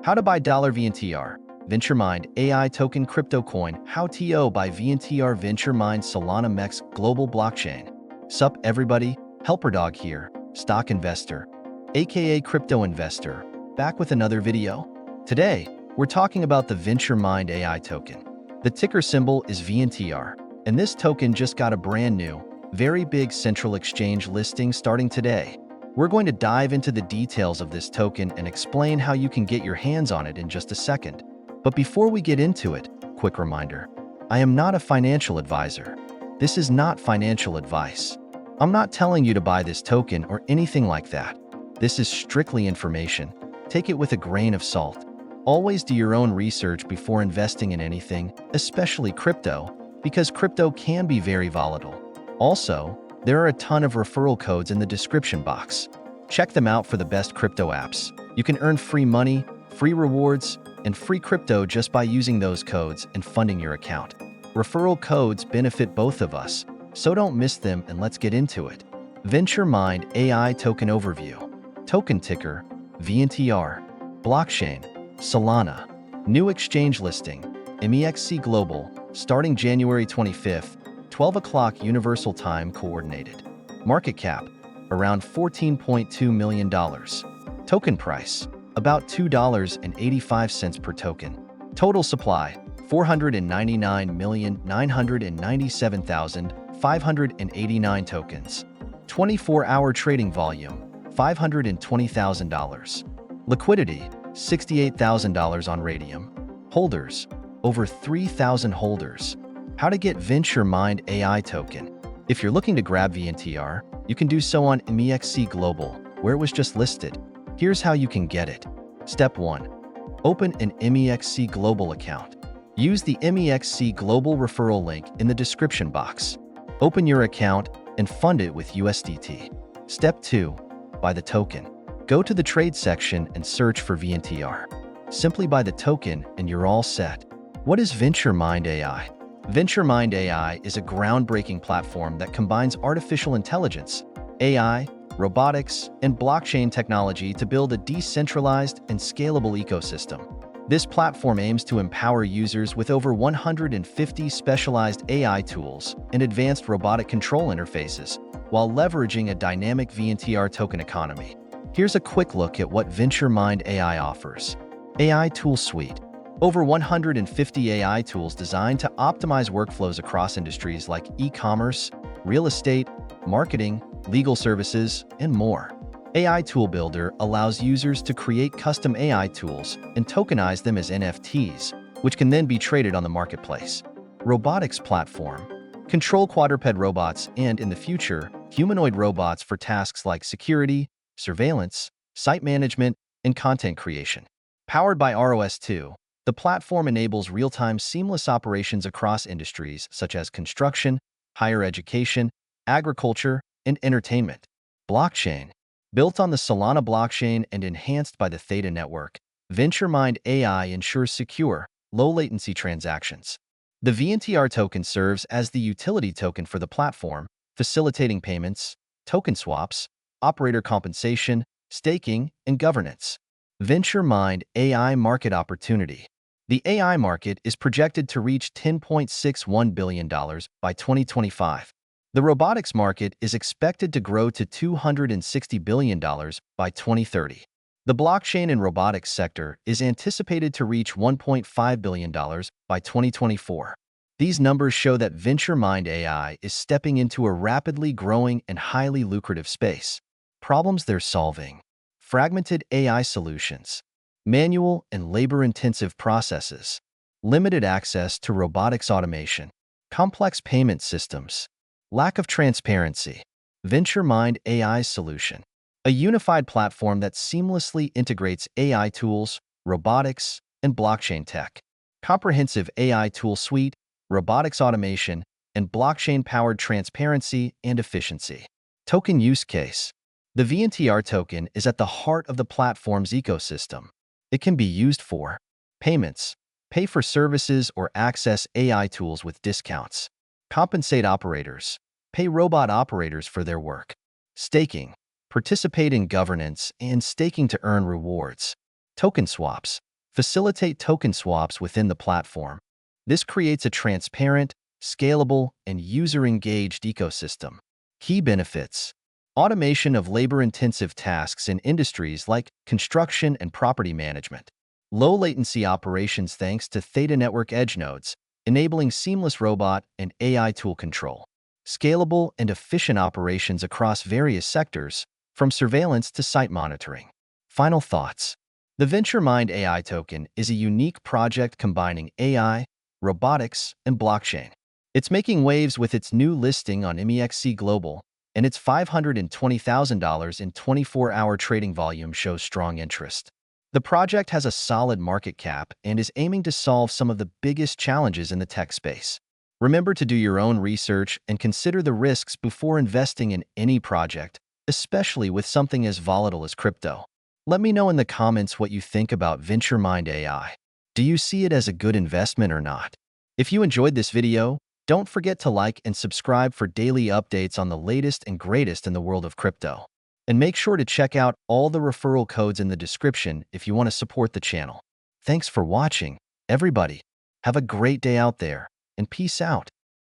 How to buy $VNTR, VentureMind AI token crypto coin, how to buy VNTR VentureMind SOLANA MEXC Global blockchain. Sup everybody, Helper Dog here, stock investor, aka crypto investor, back with another video. Today, we're talking about the VentureMind AI token. The ticker symbol is VNTR, and this token just got a brand new, very big central exchange listing starting today. We're going to dive into the details of this token and explain how you can get your hands on it in just a second. But before we get into it, quick reminder, I am not a financial advisor. This is not financial advice. I'm not telling you to buy this token or anything like that. This is strictly information. Take it with a grain of salt. Always do your own research before investing in anything, especially crypto, because crypto can be very volatile. Also, there are a ton of referral codes in the description box. Check them out for the best crypto apps. You can earn free money, free rewards, and free crypto just by using those codes and funding your account. Referral codes benefit both of us, so don't miss them and let's get into it. VentureMind AI Token Overview. Token ticker, VNTR. Blockchain, Solana. New exchange listing, MEXC Global, starting January 25th, 12 o'clock Universal Time Coordinated. Market cap, around $14.2 million. Token price, about $2.85 per token. Total supply, 499,997,589 tokens. 24-hour trading volume, $520,000. Liquidity, $68,000 on Radium. Holders, over 3,000 holders. How to get VentureMind AI token. If you're looking to grab VNTR, you can do so on MEXC Global, where it was just listed. Here's how you can get it. Step 1. Open an MEXC Global account. Use the MEXC Global referral link in the description box. Open your account and fund it with USDT. Step 2. Buy the token. Go to the trade section and search for VNTR. Simply buy the token and you're all set. What is VentureMind AI? VentureMind AI is a groundbreaking platform that combines artificial intelligence, AI, robotics, and blockchain technology to build a decentralized and scalable ecosystem. This platform aims to empower users with over 150 specialized AI tools and advanced robotic control interfaces, while leveraging a dynamic VNTR token economy. Here's a quick look at what VentureMind AI offers. AI Tool Suite. Over 150 AI tools designed to optimize workflows across industries like e-commerce, real estate, marketing, legal services, and more. AI Tool Builder allows users to create custom AI tools and tokenize them as NFTs, which can then be traded on the marketplace. Robotics Platform. Control quadruped robots and, in the future, humanoid robots for tasks like security, surveillance, site management, and content creation. Powered by ROS2, the platform enables real-time seamless operations across industries such as construction, higher education, agriculture, and entertainment. Blockchain. Built on the Solana blockchain and enhanced by the Theta network, VentureMind AI ensures secure, low-latency transactions. The VNTR token serves as the utility token for the platform, facilitating payments, token swaps, operator compensation, staking, and governance. VentureMind AI market opportunity. The AI market is projected to reach $10.61 billion by 2025. The robotics market is expected to grow to $260 billion by 2030. The blockchain and robotics sector is anticipated to reach $1.5 billion by 2024. These numbers show that VentureMind AI is stepping into a rapidly growing and highly lucrative space. Problems they're solving. Fragmented AI solutions, manual and labor-intensive processes, limited access to robotics automation, complex payment systems, lack of transparency. VentureMind AI's solution. A unified platform that seamlessly integrates AI tools, robotics, and blockchain tech. Comprehensive AI tool suite, robotics automation, and blockchain-powered transparency and efficiency. Token use case. The VNTR token is at the heart of the platform's ecosystem. It can be used for payments, pay for services or access AI tools with discounts, compensate operators, pay robot operators for their work, staking, participate in governance and staking to earn rewards, token swaps, facilitate token swaps within the platform. This creates a transparent, scalable, and user-engaged ecosystem. Key benefits: automation of labor-intensive tasks in industries like construction and property management. Low latency operations thanks to Theta Network Edge nodes, enabling seamless robot and AI tool control. Scalable and efficient operations across various sectors, from surveillance to site monitoring. Final thoughts. The VentureMind AI token is a unique project combining AI, robotics, and blockchain. It's making waves with its new listing on MEXC Global, and its $520,000 in 24-hour trading volume shows strong interest. The project has a solid market cap and is aiming to solve some of the biggest challenges in the tech space. Remember to do your own research and consider the risks before investing in any project, especially with something as volatile as crypto. Let me know in the comments what you think about VentureMind AI. Do you see it as a good investment or not? If you enjoyed this video, don't forget to like and subscribe for daily updates on the latest and greatest in the world of crypto. And make sure to check out all the referral codes in the description if you want to support the channel. Thanks for watching, everybody. Have a great day out there, and peace out.